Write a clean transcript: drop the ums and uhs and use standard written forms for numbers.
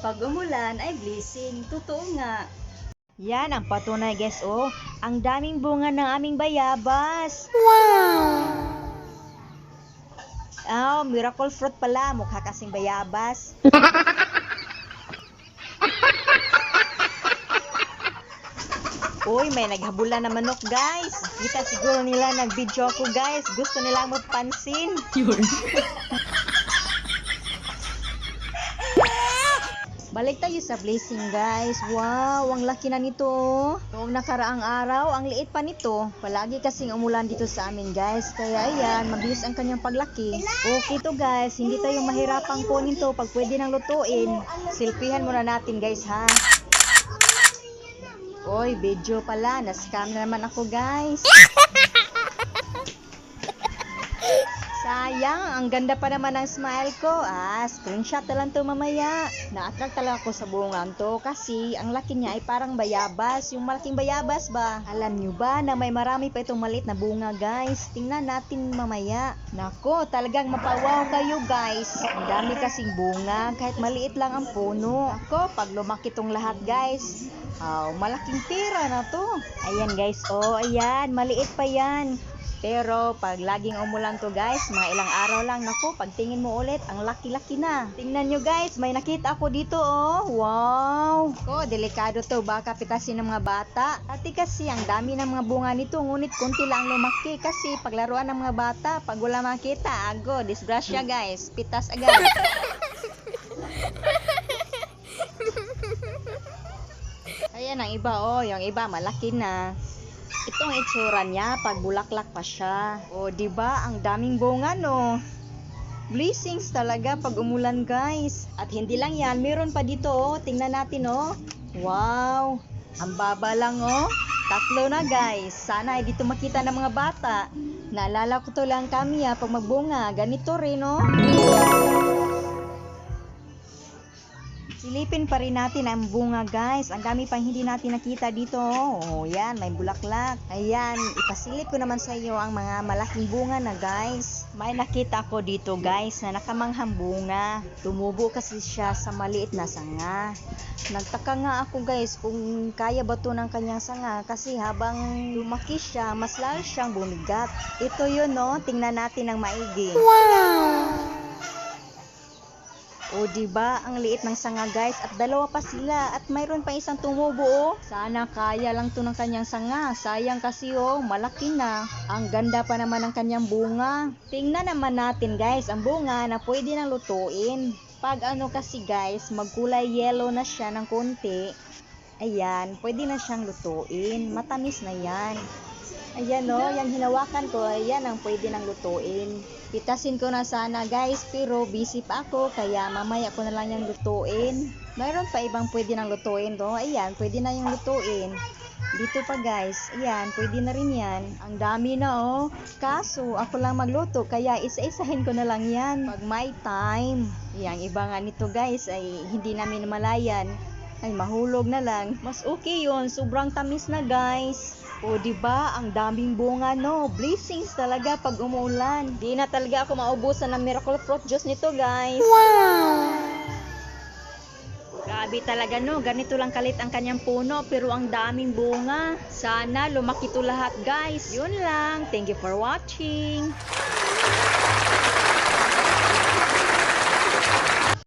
Pag umulan ay blessing. Totoo nga. Yan ang patunay guys oh. Ang daming bunga ng aming bayabas. Oh, miracle fruit pala. Mukha kasing bayabas. Uy, may naghabulan na manok guys. Kita siguro nila nag-video ako guys. Gusto nilang magpansin. Balik tayo sa blessing guys. Wow, ang laki na nito. Noong nakaraang araw, ang liit pa nito. Palagi kasing umulan dito sa amin guys. Kaya ayan, mabilis ang kanyang paglaki. Okay to guys, hindi tayo mahirapang kunin to pag pwede nang lutuin. Silpihan muna natin guys ha. Oy, video pala. Na-scam na naman ako guys. Sayang, ang ganda pa naman ng smile ko. Screenshot na lang to mamaya. Na-attract talaga ako sa bungang to kasi ang laki niya ay parang bayabas. Yung malaking bayabas ba? Alam nyo ba na may marami pa itong maliit na bunga guys? Tingnan natin mamaya. Nako, talagang mapawaw kayo guys. Ang dami kasing bunga kahit maliit lang ang puno. Nako, pag lumaki tong lahat guys. Malaking pera na to. Ayan guys, ayan, maliit pa yan. Pero pag laging umulan to guys, mga ilang araw lang, naku, pag tingin mo ulit, ang laki-laki na. Tingnan nyo guys, may nakita ako dito wow. Delikado to, baka pitasin ng mga bata. Dati kasi ang dami ng mga bunga nito, ngunit kunti lang lumaki kasi paglaruan ng mga bata, pag wala makita, disgrasya guys, pitas agad. Ayan ang iba yung iba malaki na. Itong itsura niya pag bulaklak pa siya. Diba? Ang daming bunga no. Blessings talaga pag umulan guys. At hindi lang yan, meron pa dito tingnan natin Wow. Ang baba lang Tatlo na guys. Sana ay dito makita ng mga bata. Naalala ko to lang kami pag magbunga. Ganito rin Silipin pa rin natin ang bunga guys. Ang dami pang hindi natin nakita dito. Yan, may bulaklak. Ayan, ipasilip ko naman sa iyo ang mga malaking bunga na guys. May nakita ko dito guys na nakamanghang bunga. Tumubo kasi siya sa maliit na sanga. Nagtaka nga ako guys kung kaya ba to ng kanyang sanga kasi habang lumaki siya, mas lalo siyang bumigat. Ito yun tingnan natin ng maigi. Wow! Diba? Ang liit ng sanga guys at dalawa pa sila at mayroon pa isang tumubo Sana kaya lang to ng kanyang sanga. Sayang kasi malaki na. Ang ganda pa naman ng kanyang bunga. Tingnan naman natin guys ang bunga na pwede nang lutuin. Pag kasi guys, magkulay yellow na siya ng konti. Ayan, pwede na siyang lutuin. Matamis na yan. Ayan yung hinawakan ko, ayan ang pwede nang lutuin. Pitasin ko na sana guys, pero busy pa ako, kaya mamaya ko na lang yung lutuin. Mayroon pa ibang pwede nang lutuin ayan, pwede na yung lutuin. Dito pa guys, ayan, pwede na rin yan. Ang dami na kaso ako lang magluto, kaya isa-isahin ko na lang yan pag may time. Yang iba nga nito guys ay hindi namin malayan. Ay mahulog na lang. Mas okay yun, sobrang tamis na guys. Diba? Ang daming bunga Blessings talaga pag umulan. Di na talaga ako maubusan ng miracle fruit juice nito guys. Wow! Grabe talaga ganito lang kalit ang kanyang puno pero ang daming bunga. Sana lumaki to lahat guys. Yun lang. Thank you for watching.